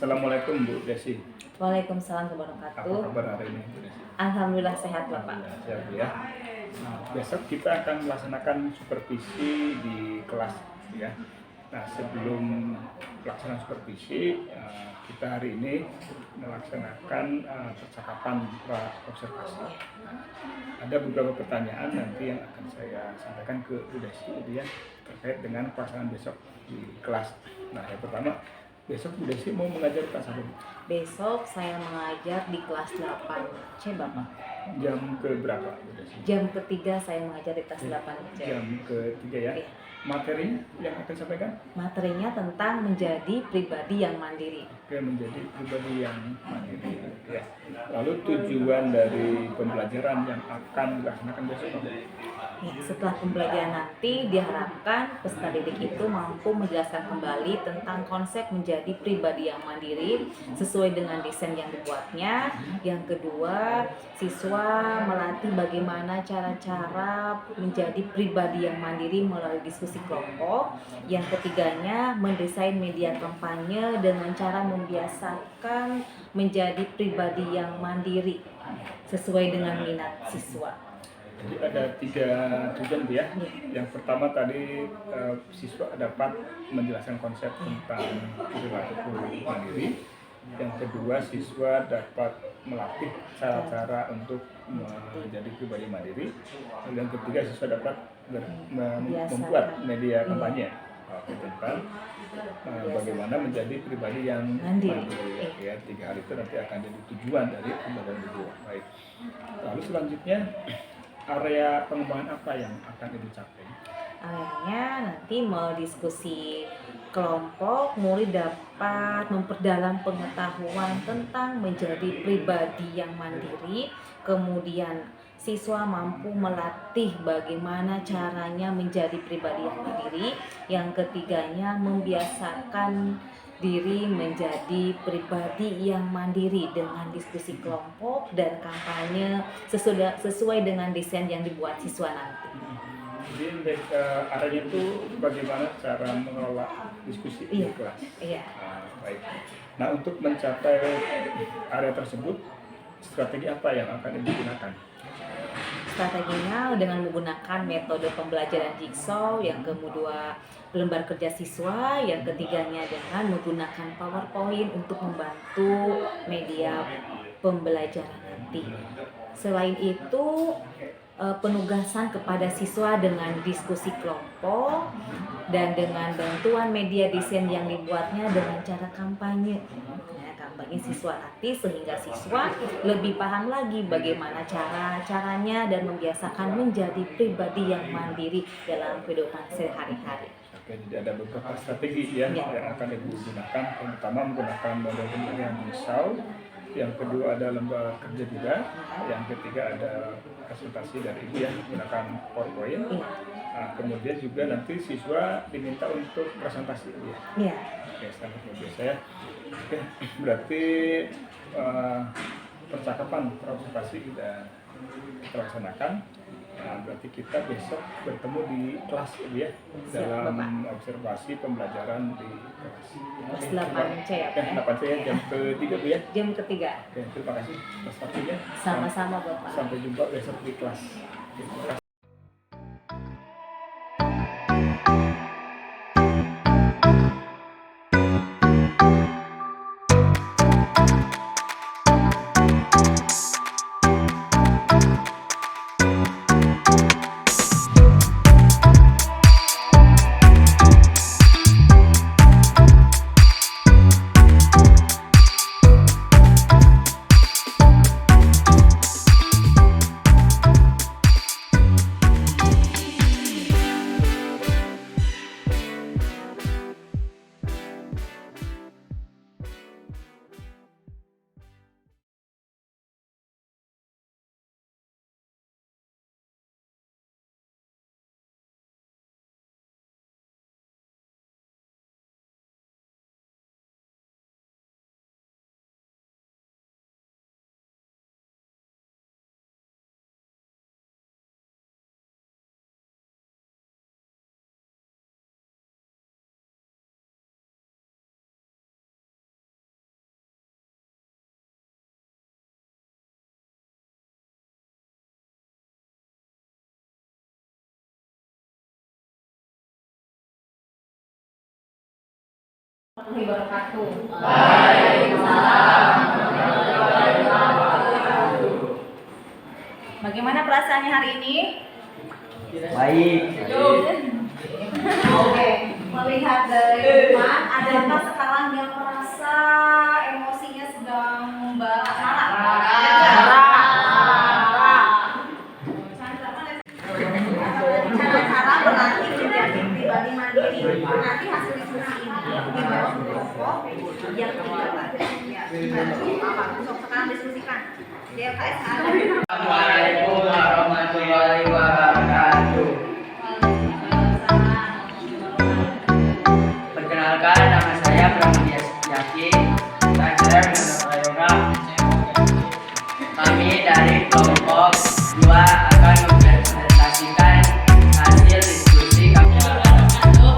Assalamualaikum Bu Desi. Waalaikumsalam Apa warahmatullahi wabarakatuh. kabar hari ini Bu Desi? Alhamdulillah sehat Bapak. Sehat ya. Nah, besok kita akan melaksanakan supervisi di kelas ya. Nah, sebelum pelaksanaan supervisi, kita hari ini melaksanakan percakapan observasi. Ada beberapa pertanyaan nanti yang akan saya sampaikan ke Bu Desi ya, terkait dengan pelaksanaan besok di kelas. Nah, yang pertama, besok Bu Desi mau mengajar kelas apa? Besok saya mengajar di kelas 8C Bapak. Jam ke berapa Bu Desi? Jam ketiga saya mengajar di kelas 8C. Jam ketiga ya. Iya. Materi yang akan sampaikan? Materinya tentang menjadi pribadi yang mandiri. Oke, menjadi pribadi yang mandiri ya. Lalu tujuan dari pembelajaran yang akan dilaksanakan besok apa? Ya, setelah pembelajaran nanti diharapkan peserta didik itu mampu menjelaskan kembali tentang konsep menjadi pribadi yang mandiri sesuai dengan desain yang dibuatnya. Yang kedua, siswa melatih bagaimana cara-cara menjadi pribadi yang mandiri melalui diskusi kelompok. Yang ketiganya, mendesain media kampanye dengan cara membiasakan menjadi pribadi yang mandiri sesuai dengan minat siswa. Jadi ada 3 tujuan Bu ya. Yang pertama tadi siswa dapat menjelaskan konsep tentang perilaku mandiri. Yang kedua, siswa dapat melatih cara-cara untuk menjadi pribadi mandiri. Dan yang ketiga, siswa dapat membuat media kampanye tentang bagaimana menjadi pribadi yang mandiri. Ya, 3 hal itu nanti akan jadi tujuan dari pembelajaran itu. Baik. Lalu selanjutnya, area pengembangan apa yang akan dicapai? Akhirnya nanti melalui diskusi kelompok, murid dapat memperdalam pengetahuan tentang menjadi pribadi yang mandiri. Kemudian siswa mampu melatih bagaimana caranya menjadi pribadi yang mandiri. Yang ketiganya, membiasakan diri menjadi pribadi yang mandiri dengan diskusi kelompok dan kampanye sesuai dengan desain yang dibuat siswa nanti. Jadi arahnya itu bagaimana cara mengelola diskusi di kelas. Iya. Baik. Nah, untuk mencapai area tersebut, strategi apa yang akan digunakan? Strateginya dengan menggunakan metode pembelajaran jigsaw, yang kedua lembar kerja siswa, yang ketiganya dengan menggunakan PowerPoint untuk membantu media pembelajaran nanti. Selain itu, penugasan kepada siswa dengan diskusi kelompok dan dengan bantuan media desain yang dibuatnya dengan cara kampanye. Kampanye siswa nanti sehingga siswa lebih paham lagi bagaimana caranya dan membiasakan menjadi pribadi yang mandiri dalam kehidupan sehari-hari. Oke, jadi ada beberapa strategi yang akan digunakan. Yang pertama menggunakan model pembelajaran jigsaw, yang kedua ada lembar kerja juga, yang ketiga ada presentasi dari ibu yang menggunakan PowerPoint. Nah, kemudian juga nanti siswa diminta untuk presentasi ya. Iya. Oke, standar biasa ya. Oke, berarti percakapan observasi kita laksanakan. Nah, berarti kita besok bertemu di kelas ya, dalam observasi pembelajaran di kelas 8C ya Pak. 8C ya, jam ketiga Bu ya. Jam ketiga. Oke, terima kasih atas waktunya. Sama-sama Bapak. Sampai jumpa besok di kelas. Wabarakatuh. Bagaimana perasaannya hari ini? Baik. Oke, melihat dari teman, adakah sekarang yang merasa emosinya sedang cara berlatih menjadi pribadi mandiri. Nanti hasil diskusi ini dibawa ke kelompok yang sekarang diskusikan. DLKS ada. Assalamualaikum warahmatullahi wabarakatuh. Perkenalkan, nama saya Pramudia Setiaki dan saya menurut yoga. Kami dari kelompok 2 akan mempresentasikan hasil diskusi kami. Wabarakatuh.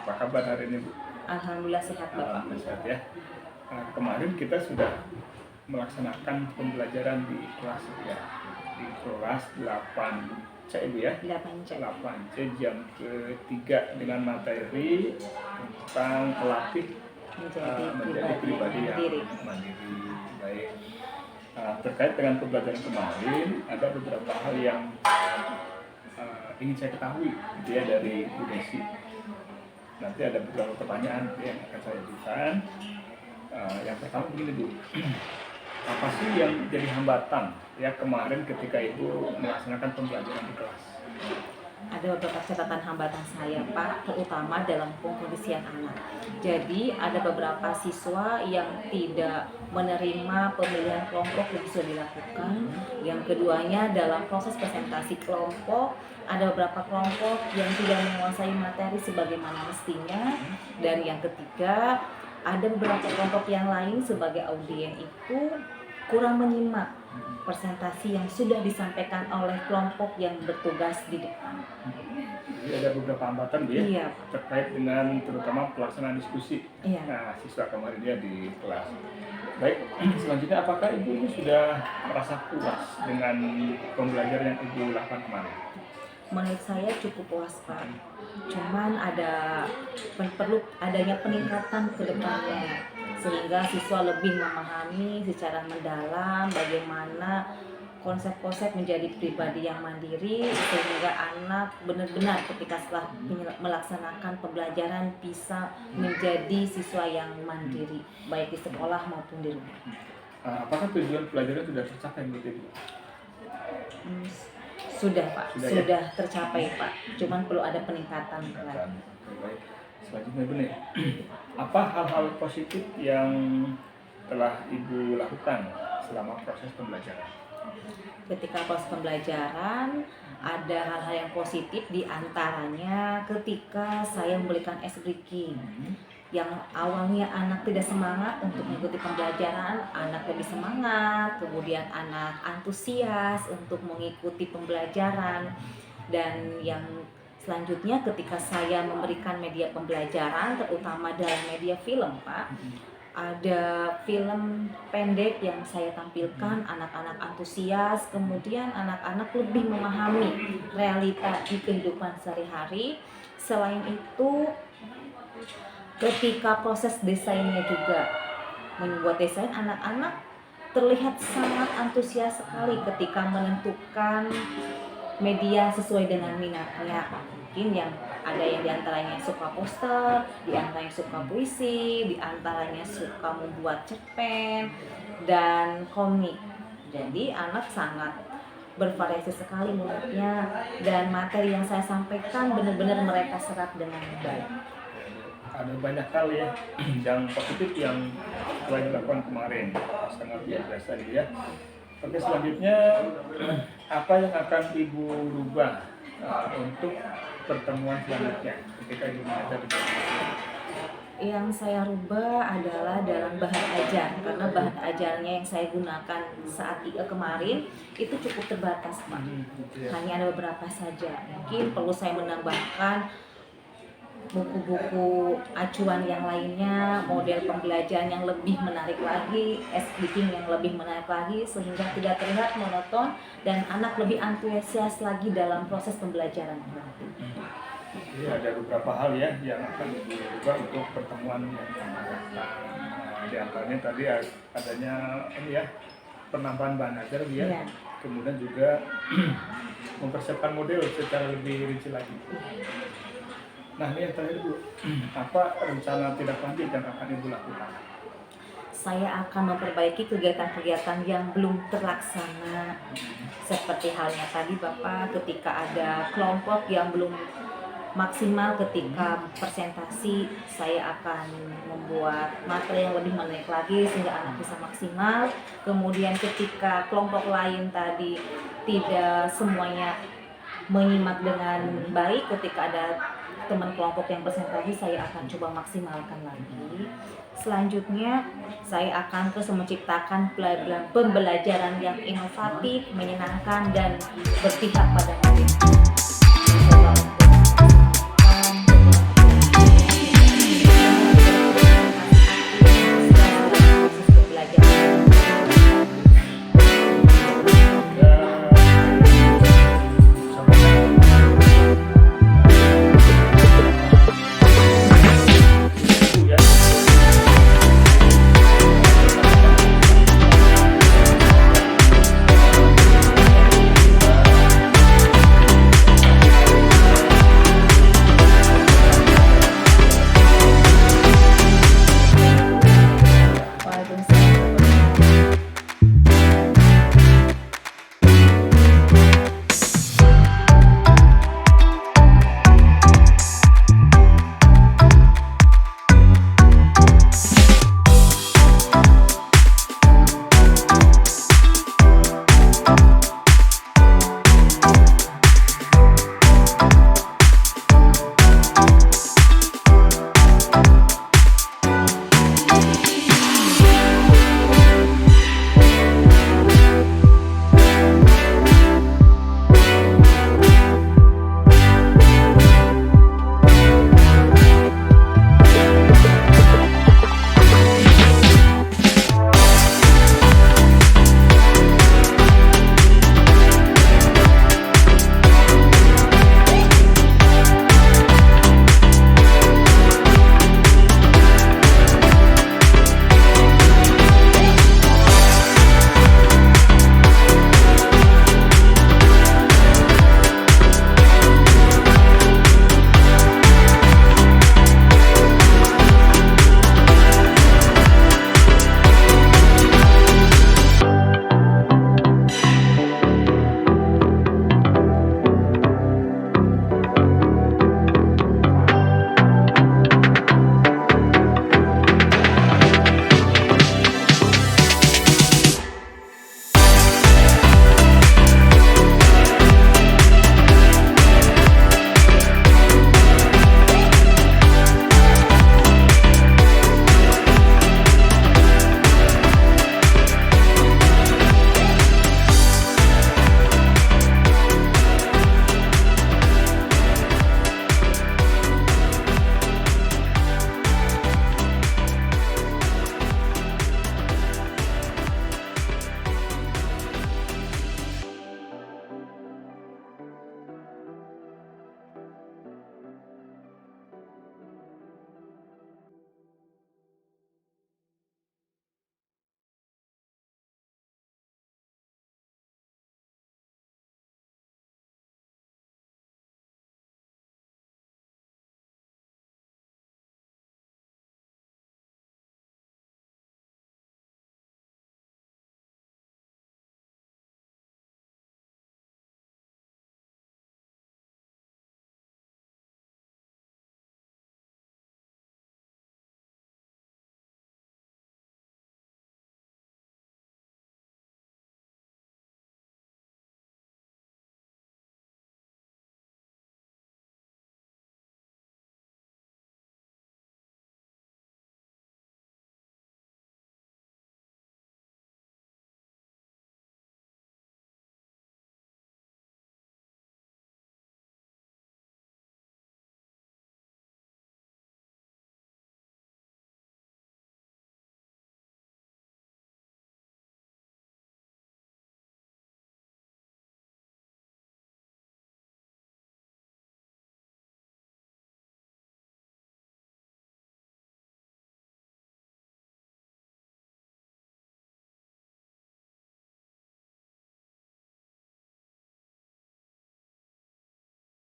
Apa kabar hari ini, Bu? Alhamdulillah sehat Bapak. Sehat ya. Kemarin kita sudah melaksanakan pembelajaran di kelas ya, di kelas 8C Ibu ya. 8C. 8C jam ketiga dengan materi tentang pelatih menjadi pribadi yang mandiri. Baik. Terkait dengan pembelajaran kemarin, ada beberapa hal yang ingin saya ketahui gitu ya dari Bu Desi. Nanti ada beberapa pertanyaan yang akan saya ajukan. Yang pertama begini Bu, apa sih yang jadi hambatan ya kemarin ketika Ibu melaksanakan pembelajaran di kelas? Ada beberapa catatan hambatan saya Pak, terutama dalam pengkondisian anak. Jadi ada beberapa siswa yang tidak menerima pemilihan kelompok yang sudah dilakukan. Yang keduanya dalam proses presentasi kelompok, ada beberapa kelompok yang tidak menguasai materi sebagaimana mestinya. Dan yang ketiga, ada beberapa kelompok yang lain sebagai audien itu kurang menyimak presentasi yang sudah disampaikan oleh kelompok yang bertugas di depan. Jadi ada beberapa hambatan Bu ya, Iya. terkait dengan terutama pelaksanaan diskusi. Iya. Nah, siswa kemarin dia di kelas. Baik, selanjutnya apakah Ibu ini sudah merasa puas dengan pembelajaran yang Ibu lakukan kemarin? Menurut saya cukup puas Pak. Cuman perlu adanya peningkatan ke depannya sehingga siswa lebih memahami secara mendalam bagaimana konsep-konsep menjadi pribadi yang mandiri sehingga anak benar-benar ketika setelah melaksanakan pembelajaran bisa menjadi siswa yang mandiri baik di sekolah maupun di rumah. Apakah tujuan pelajaran sudah tercapai menurut Ibu? Sudah Pak, Sudah, sudah tercapai Pak. Cuman perlu ada peningkatan lagi. Baik. Selanjutnya Ibu nih, apa hal-hal positif yang telah Ibu lakukan selama proses pembelajaran? Ketika proses pembelajaran ada hal-hal yang positif, diantaranya ketika saya memberikan ice breaking yang awalnya anak tidak semangat untuk mengikuti pembelajaran, anak lebih semangat, kemudian anak antusias untuk mengikuti pembelajaran. Dan yang Selanjutnya ketika saya memberikan media pembelajaran, terutama dalam media film, Pak, ada film pendek yang saya tampilkan, anak-anak antusias, kemudian anak-anak lebih memahami realita di kehidupan sehari-hari. Selain itu, ketika proses desainnya juga membuat desain, anak-anak terlihat sangat antusias sekali ketika menentukan media sesuai dengan minatnya. Mungkin yang ada yang diantaranya suka poster, diantaranya suka puisi, diantaranya suka membuat cerpen dan komik. Jadi anak sangat bervariasi sekali mulutnya, dan materi yang saya sampaikan benar-benar mereka serap dengan baik. Ada banyak hal ya yang positif yang telah dilakukan kemarin, sangat luar biasa ya. Oke, selanjutnya apa yang akan Ibu rubah untuk pertemuan selanjutnya ketika Ibu mengajar di kelas? Yang saya rubah adalah dalam bahan ajar, karena bahan ajarnya yang saya gunakan saat kemarin itu cukup terbatas, Pak. Hanya ada beberapa saja. Mungkin perlu saya menambahkan buku-buku acuan yang lainnya, model pembelajaran yang lebih menarik lagi, speaking yang lebih menarik lagi, sehingga tidak terlihat monoton dan anak lebih antusias lagi dalam proses pembelajaran nanti. Jadi ada beberapa hal ya yang akan diubah untuk pertemuan yang akan datang. Nah, di antaranya tadi adanya ini ya, penambahan bahan ajar ya. Iya. Kemudian juga mempersiapkan model secara lebih rinci lagi. Nah, ini yang terakhir Bu, apa rencana tindak lanjut yang akan Ibu lakukan? Saya akan memperbaiki kegiatan-kegiatan yang belum terlaksana. Seperti halnya tadi Bapak, ketika ada kelompok yang belum maksimal ketika presentasi, saya akan membuat materi yang lebih menarik lagi sehingga anak bisa maksimal. Kemudian ketika kelompok lain tadi tidak semuanya menyimak dengan baik, ketika ada teman kelompok yang presentasi, saya akan coba maksimalkan lagi. Selanjutnya, saya akan terus menciptakan pembelajaran yang inovatif, menyenangkan, dan berpihak pada murid.